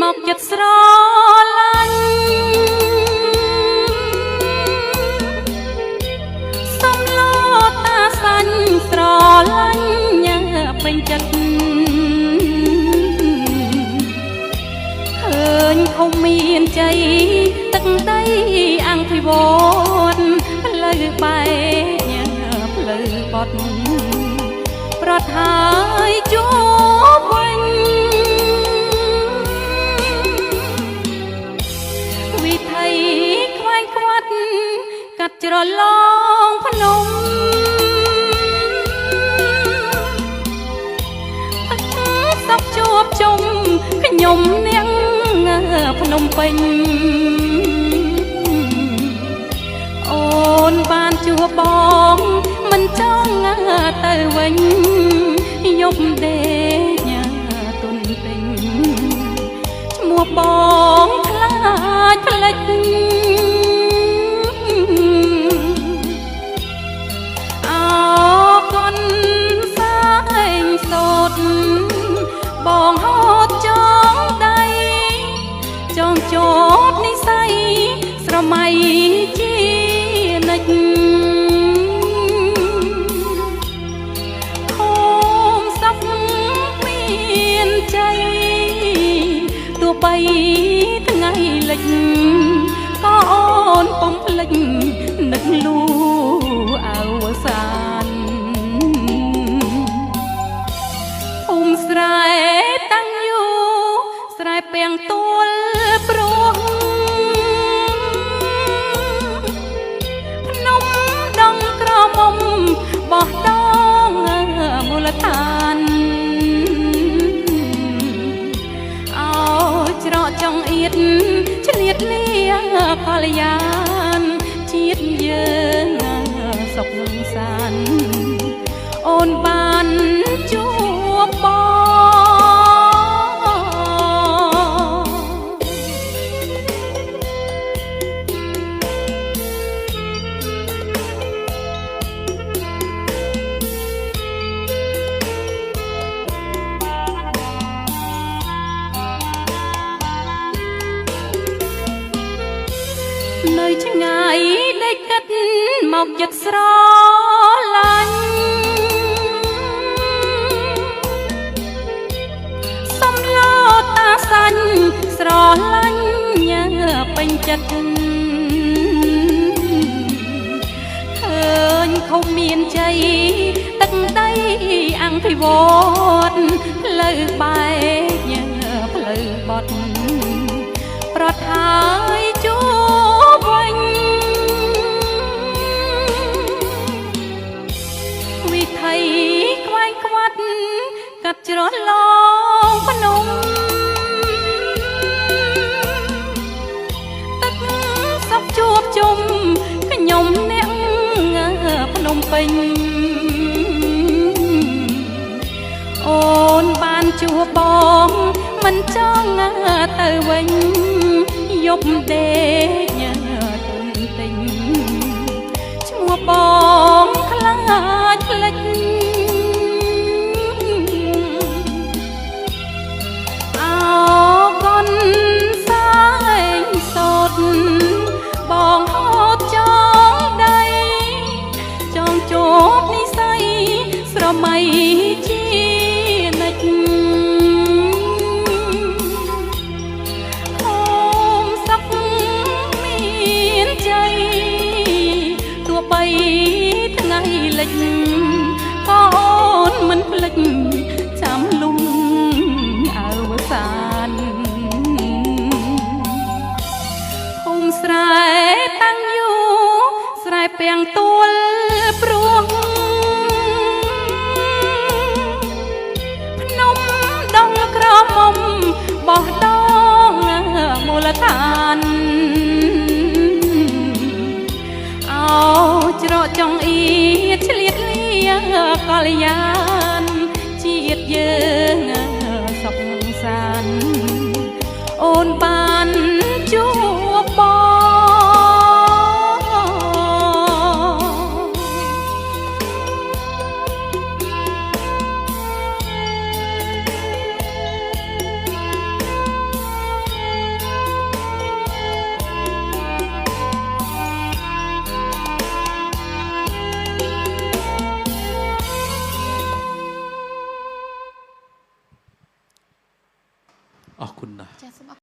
មកចិត្តស្រឡាញ់សំឡោតាសាញ់ស្រឡាញ់ញ៉ាពេញចិត្តឃើញខំមានជ័យទឹកដីអង្គភិវឌ្ឍផ្លូវបែកញ៉ាផ្លូវបត់ប្រត់ហើយជួបវិញវិថីខ្វាយខ្វាត់កាត់ច្រឡងភ្នំសពជួបជុំខ្ញុំនាងភ្នំពេញអូនបានជួបបងមិនចង់ទៅវិញយប់ដេកញ៉ាទុនពេញឈ្មោះបងខ្លាចផ្លេចអរគុណសាយសូត្របងហត់ចងដៃចងជាប់និស័យស្រមៃជានិច្ចទោះបីថ្ងៃលិចក៏អូនពុំភ្លេចនឹកលូអវសានភូមិស្រែតាំងយូស្រែពាំងទួលព្រោះភ្នំដងក្រមុំបោះដងមូលដ្ឋានច្រកចង្អៀតឆ្លៀតលាកល្យានជាតិយើងសុខសាន្តអូនបានជួបបងនៅឆ្ងាយដេកគិតមកចិត្តស្រឡាញ់សំឡោតាសាញ់ស្រឡាញ់ញ៉ាពេញចិត្តឃើញខំមានជ័យទឹកដីអង្គភិវឌ្ឍផ្លូវបែកញ៉ាផ្លូវបត់ប្រត់ហើយជួបវិញវិថីខ្វាយខ្វាត់កាត់ច្រឡងភ្នំទឹកសពជួបជុំខ្ញុំនាងភ្នំពេញអូនបានជួបបងមិនចង់ទៅវិញយប់ដេកញ៉ាទុនទិញឈ្មោះបងខ្លាចផ្លេចអរគុណសាយសូត្របងហត់ចងដៃចងជាប់និស័យស្រមៃជានិច្ចបីថ្ងៃលិចក៏អូនមិនភ្លេចចាំលំអវសានភូមិស្រែតាំងយូស្រែពាំងទួលព្រោះភ្នំដងក្រមុំបោះដងមូលដ្ឋានច្រកចង្អៀតឆ្លៀតលាកល្យានជាតិយើងសុខសាន្តអូនបានជួបបង សូមអរ